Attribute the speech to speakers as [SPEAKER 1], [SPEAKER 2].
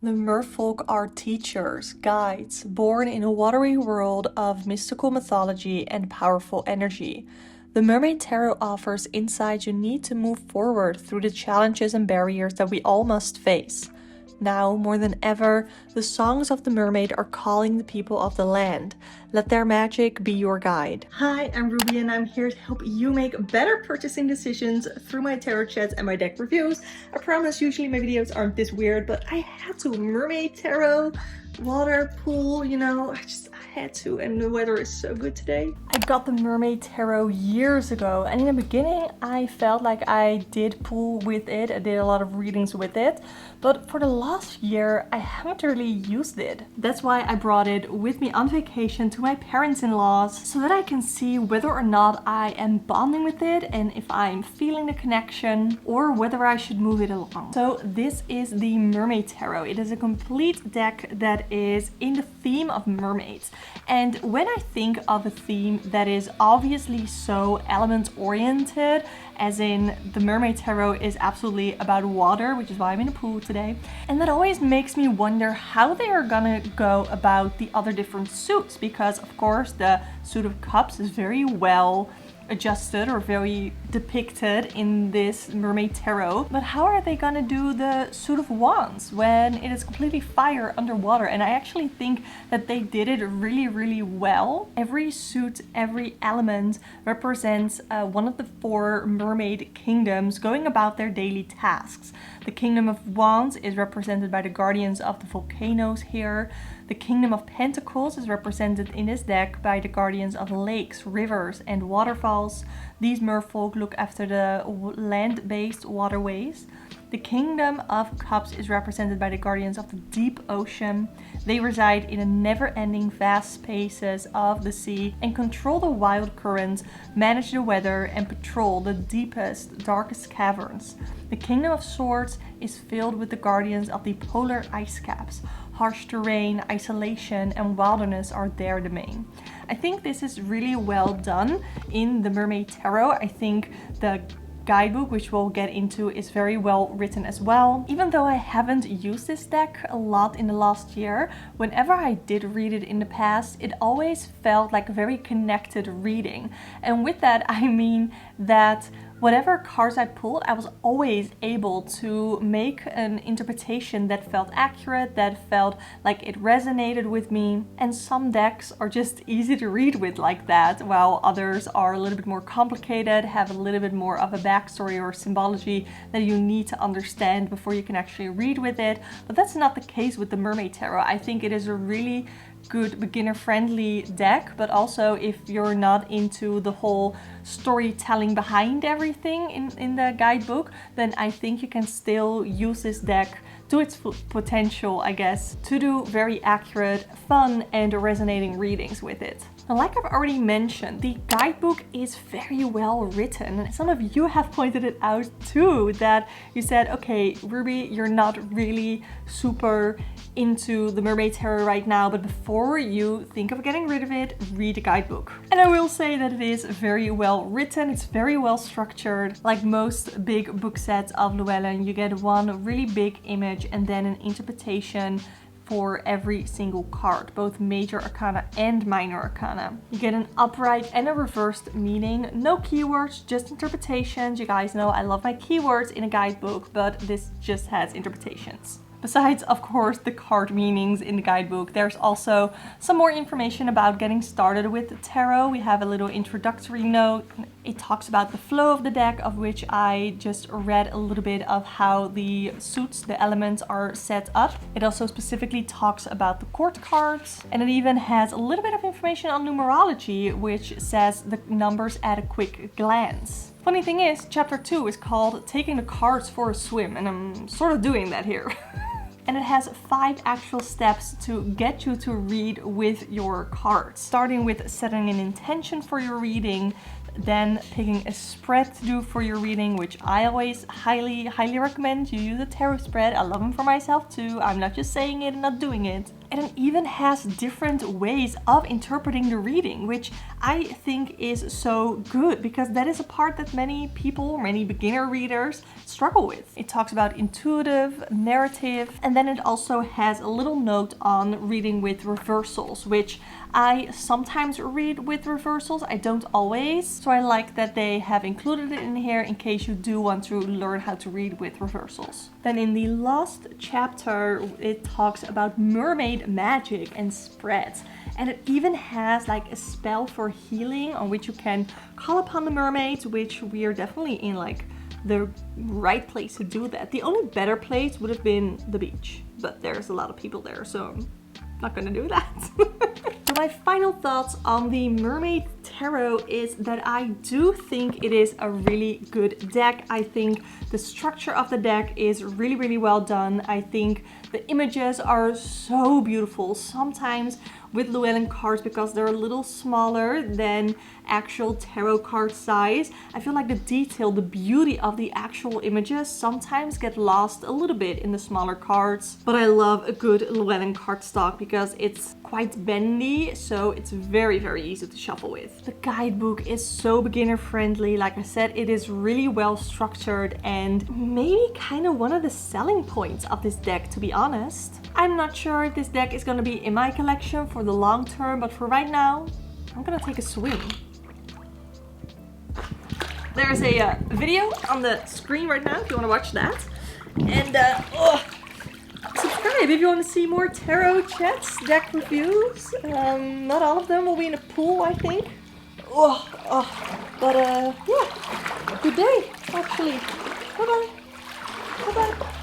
[SPEAKER 1] The merfolk are teachers, guides, born in a watery world of mystical mythology and powerful energy. The Mermaid Tarot offers insights you need to move forward through the challenges and barriers that we all must face. Now, more than ever, the songs of the mermaid are calling the people of the land. Let their magic be your guide. Hi, I'm Ruby and I'm here to help you make better purchasing decisions through my tarot chats and my deck reviews. I promise usually my videos aren't this weird, but I had to. Mermaid Tarot, water, pool, I had to, and the weather is so good today. I got the Mermaid Tarot years ago, and in the beginning I felt like I did pool with it. I did a lot of readings with it, but for the last year I haven't really used it. That's why I brought it with me on vacation to my parents-in-laws, so that I can see whether or not I am bonding with it and if I'm feeling the connection, or whether I should move it along. So this is the Mermaid Tarot. It is a complete deck that is in the theme of mermaids. And when I think of a theme that is obviously so element oriented, as in the Mermaid Tarot is absolutely about water, which is why I'm in a pool today, and that always makes me wonder how they are gonna go about the other different suits, because of course the suit of cups is very well adjusted or very depicted in this Mermaid Tarot, but how are they gonna do the suit of wands when it is completely fire underwater? And I actually think that they did it really well. Every suit, every element represents one of the four mermaid kingdoms going about their daily tasks. The kingdom of wands is represented by the guardians of the volcanoes here. The Kingdom of Pentacles is represented in this deck by the guardians of lakes, rivers, and waterfalls. These merfolk look after the land-based waterways. The Kingdom of Cups is represented by the guardians of the deep ocean. They reside in the never-ending vast spaces of the sea and control the wild currents, manage the weather, and patrol the deepest, darkest caverns. The Kingdom of Swords is filled with the guardians of the polar ice caps. Harsh terrain, isolation, and wilderness are their domain. I think this is really well done in the Mermaid Tarot. I think the guidebook, which we'll get into, is very well written as well. Even though I haven't used this deck a lot in the last year, whenever I did read it in the past, it always felt like a very connected reading. And with that, I mean that whatever cards I pulled, I was always able to make an interpretation that felt accurate, that felt like it resonated with me. And some decks are just easy to read with like that, while others are a little bit more complicated, have a little bit more of a backstory or symbology that you need to understand before you can actually read with it. But that's not the case with the Mermaid Tarot. I think it is a really good beginner-friendly deck, but also if you're not into the whole storytelling behind everything in the guidebook, then I think you can still use this deck to its full potential, I guess, to do very accurate, fun, and resonating readings with it. Now, like I've already mentioned, the guidebook is very well written. And some of you have pointed it out too, that you said, okay, Ruby, you're not really super into the Mermaid Tarot right now, but before you think of getting rid of it, read the guidebook. And I will say that it is very well written, it's very well structured. Like most big book sets of Llewellyn, you get one really big image and then an interpretation for every single card, both major arcana and minor arcana. You get an upright and a reversed meaning. No keywords, just interpretations. You guys know I love my keywords in a guidebook, but this just has interpretations. Besides, of course, the card meanings in the guidebook, there's also some more information about getting started with the tarot. We have a little introductory note. It talks about the flow of the deck, of which I just read a little bit of how the suits, the elements are set up. It also specifically talks about the court cards, and it even has a little bit of information on numerology, which says the numbers at a quick glance. Funny thing is, chapter 2 is called Taking the Cards for a Swim, and I'm sort of doing that here. And it has 5 actual steps to get you to read with your cards. Starting with setting an intention for your reading, then picking a spread to do for your reading, which I always highly recommend you use a tarot spread. I love them for myself too. I'm not just saying it and not doing it. And it even has different ways of interpreting the reading, which I think is so good because that is a part that many people, many beginner readers struggle with. It talks about intuitive, narrative, and then it also has a little note on reading with reversals, which I sometimes read with reversals. I don't always. So I like that they have included it in here in case you do want to learn how to read with reversals. Then in the last chapter, it talks about mermaid magic and spreads. And it even has like a spell for healing on which you can call upon the mermaids, which we are definitely in like the right place to do that. The only better place would have been the beach, but there's a lot of people there, so I'm not gonna do that. So my final thoughts on the Mermaid Tarot is that I do think it is a really good deck. I think the structure of the deck is really, really well done. I think the images are so beautiful, sometimes with Llewellyn cards because they're a little smaller than actual tarot card size. I feel like the detail, the beauty of the actual images sometimes get lost a little bit in the smaller cards. But I love a good Llewellyn cardstock because it's quite bendy, so it's very, very easy to shuffle with. The guidebook is so beginner friendly. Like I said, it is really well structured and maybe kind of one of the selling points of this deck, to be honest. I'm not sure if this deck is going to be in my collection for the long term, but for right now, I'm gonna take a swim. There's a video on the screen right now if you want to watch that. And subscribe if you want to see more tarot chats, deck reviews. Not all of them will be in a pool, I think. But yeah, good day, actually. Bye-bye. Bye-bye.